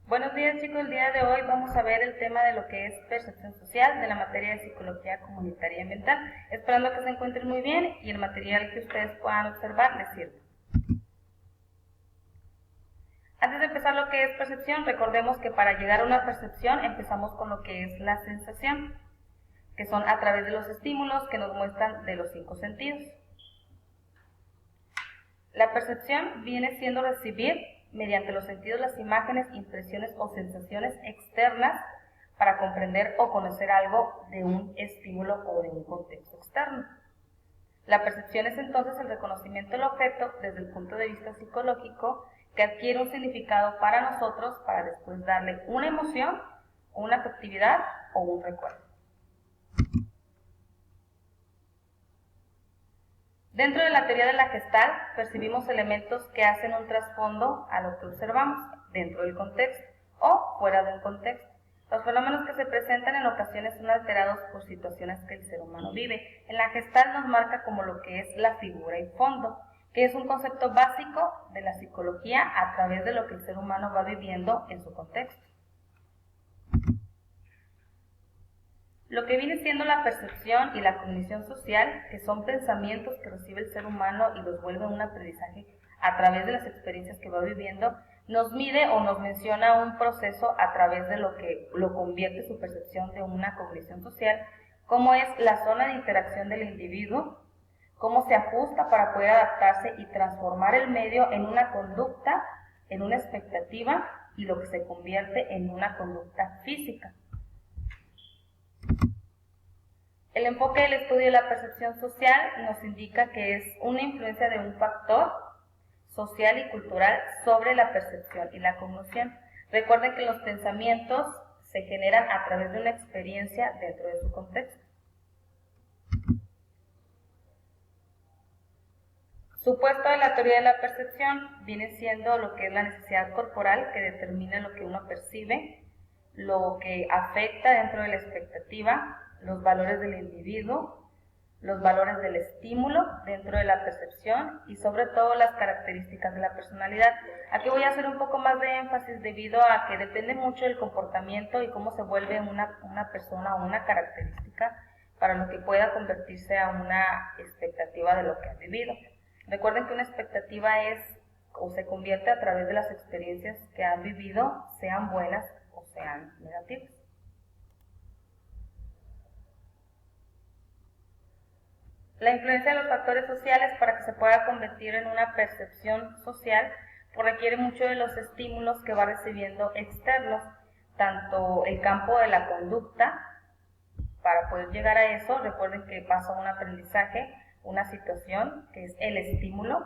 Buenos días chicos, el día de hoy vamos a ver el tema de lo que es percepción social de la materia de psicología comunitaria y ambiental, esperando que se encuentren muy bien y el material que ustedes puedan observar les sirva. Antes de empezar lo que es percepción, recordemos que para llegar a una percepción empezamos con lo que es la sensación, que son a través de los estímulos que nos muestran de los 5 sentidos. La percepción viene siendo recibir mediante los sentidos las imágenes, impresiones o sensaciones externas para comprender o conocer algo de un estímulo o de un contexto externo. La percepción es entonces el reconocimiento del objeto desde el punto de vista psicológico que adquiere un significado para nosotros para después darle una emoción, una afectividad o un recuerdo. Dentro de la teoría de la Gestalt, percibimos elementos que hacen un trasfondo a lo que observamos dentro del contexto o fuera del contexto. Los fenómenos que se presentan en ocasiones son alterados por situaciones que el ser humano vive. En la Gestalt nos marca como lo que es la figura y fondo, que es un concepto básico de la psicología a través de lo que el ser humano va viviendo en su contexto. Lo que viene siendo la percepción y la cognición social, que son pensamientos que recibe el ser humano y los vuelve un aprendizaje a través de las experiencias que va viviendo, nos mide o nos menciona un proceso a través de lo que lo convierte su percepción de una cognición social, como es la zona de interacción del individuo, cómo se ajusta para poder adaptarse y transformar el medio en una conducta, en una expectativa y lo que se convierte en una conducta física. El enfoque del estudio de la percepción social nos indica que es una influencia de un factor social y cultural sobre la percepción y la cognición. Recuerden que los pensamientos se generan a través de una experiencia dentro de su contexto. Supuesto de la teoría de la percepción viene siendo lo que es la necesidad corporal que determina lo que uno percibe, lo que afecta dentro de la expectativa, los valores del individuo, los valores del estímulo dentro de la percepción y sobre todo las características de la personalidad. Aquí voy a hacer un poco más de énfasis debido a que depende mucho del comportamiento y cómo se vuelve una persona o una característica para lo que pueda convertirse a una expectativa de lo que ha vivido. Recuerden que una expectativa es o se convierte a través de las experiencias que han vivido, sean buenas o sean negativas. La influencia de los factores sociales para que se pueda convertir en una percepción social pues requiere mucho de los estímulos que va recibiendo externos, tanto el campo de la conducta. Para poder llegar a eso, recuerden que pasa un aprendizaje, una situación, que es el estímulo,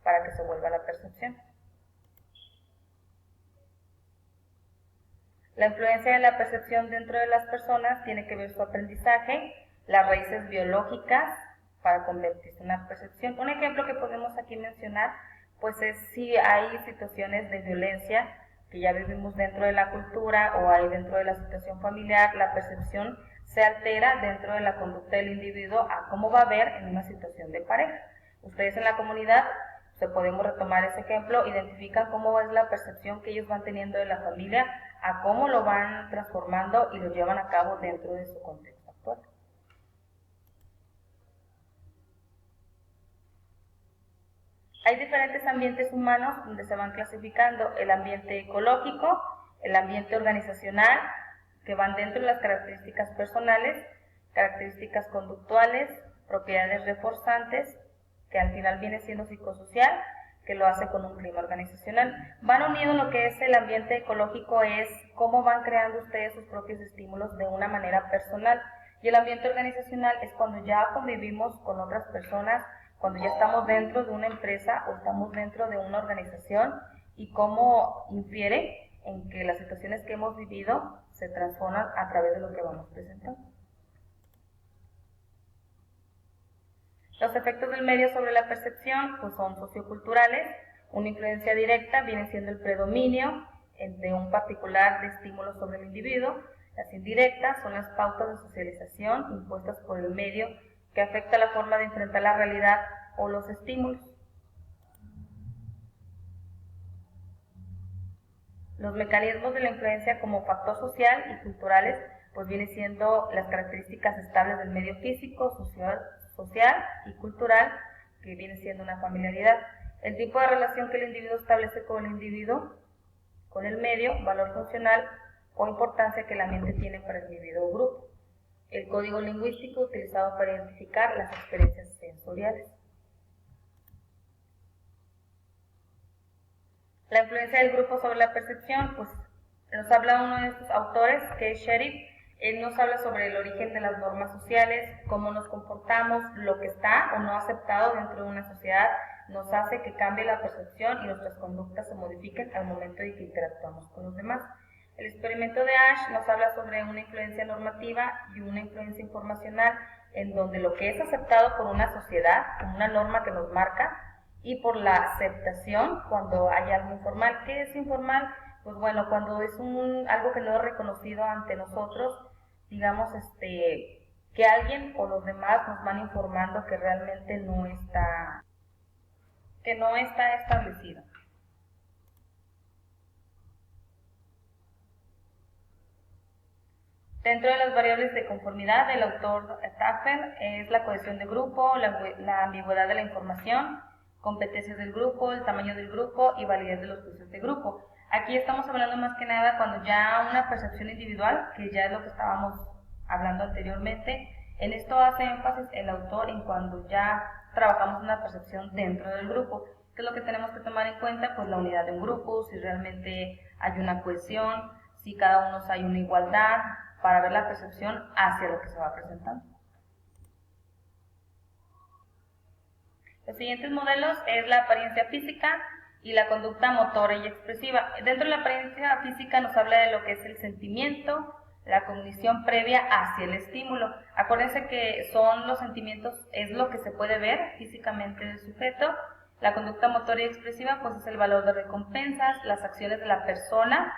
para que se vuelva la percepción. La influencia de la percepción dentro de las personas tiene que ver su aprendizaje, las raíces biológicas para convertirse en una percepción. Un ejemplo que podemos aquí mencionar, pues es si hay situaciones de violencia que ya vivimos dentro de la cultura o hay dentro de la situación familiar, la percepción se altera dentro de la conducta del individuo a cómo va a ver en una situación de pareja. Ustedes en la comunidad, se podemos retomar ese ejemplo, identifican cómo es la percepción que ellos van teniendo de la familia, a cómo lo van transformando y lo llevan a cabo dentro de su contexto actual. Hay diferentes ambientes humanos donde se van clasificando el ambiente ecológico, el ambiente organizacional, que van dentro de las características personales, características conductuales, propiedades reforzantes, que al final viene siendo psicosocial, que lo hace con un clima organizacional. Van unidos lo que es el ambiente ecológico, es cómo van creando ustedes sus propios estímulos de una manera personal. Y el ambiente organizacional es cuando ya convivimos con otras personas, cuando ya estamos dentro de una empresa o estamos dentro de una organización y cómo infiere en que las situaciones que hemos vivido se transforman a través de lo que vamos presentando. Los efectos del medio sobre la percepción pues son socioculturales. Una influencia directa viene siendo el predominio de un particular de estímulos sobre el individuo. Las indirectas son las pautas de socialización impuestas por el medio que afecta la forma de enfrentar la realidad o los estímulos. Los mecanismos de la influencia como factor social y culturales pues viene siendo las características estables del medio físico, social y cultural, que viene siendo una familiaridad. El tipo de relación que el individuo establece con el individuo, con el medio, valor funcional o importancia que el ambiente tiene para el individuo o grupo. El código lingüístico utilizado para identificar las experiencias sensoriales. La influencia del grupo sobre la percepción, pues nos habla uno de estos autores, que es Sheriff. Él nos habla sobre el origen de las normas sociales, cómo nos comportamos, lo que está o no aceptado dentro de una sociedad nos hace que cambie la percepción y nuestras conductas se modifiquen al momento de que interactuamos con los demás. El experimento de Ash nos habla sobre una influencia normativa y una influencia informacional, en donde lo que es aceptado por una sociedad, como una norma que nos marca, y por la aceptación cuando hay algo informal. ¿Qué es informal? Pues bueno, cuando es algo que no es reconocido ante nosotros, digamos, que alguien o los demás nos van informando que realmente no está establecido. Dentro de las variables de conformidad del autor Taffer es la cohesión de grupo, la ambigüedad de la información, competencias del grupo, el tamaño del grupo y validez de los juicios de grupo. Aquí estamos hablando más que nada cuando ya una percepción individual, que ya es lo que estábamos hablando anteriormente, en esto hace énfasis el autor en cuando ya trabajamos una percepción dentro del grupo. ¿Qué es lo que tenemos que tomar en cuenta? Pues la unidad de un grupo, si realmente hay una cohesión, si cada uno hay una igualdad, para ver la percepción hacia lo que se va presentando. Los siguientes modelos es la apariencia física y la conducta motora y expresiva. Dentro de la apariencia física nos habla de lo que es el sentimiento, la cognición previa hacia el estímulo. Acuérdense que son los sentimientos, es lo que se puede ver físicamente del sujeto. La conducta motora y expresiva pues es el valor de recompensas, las acciones de la persona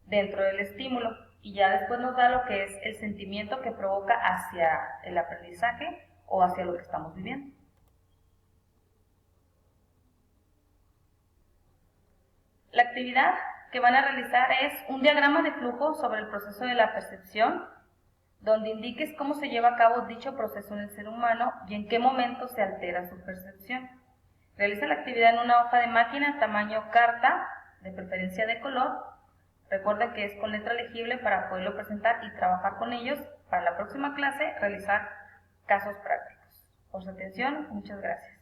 dentro del estímulo. Y ya después nos da lo que es el sentimiento que provoca hacia el aprendizaje o hacia lo que estamos viviendo. La actividad que van a realizar es un diagrama de flujo sobre el proceso de la percepción, donde indiques cómo se lleva a cabo dicho proceso en el ser humano y en qué momento se altera su percepción. Realiza la actividad en una hoja de máquina tamaño carta, de preferencia de color. Recuerda que es con letra legible para poderlo presentar y trabajar con ellos para la próxima clase, realizar casos prácticos. Por su atención, muchas gracias.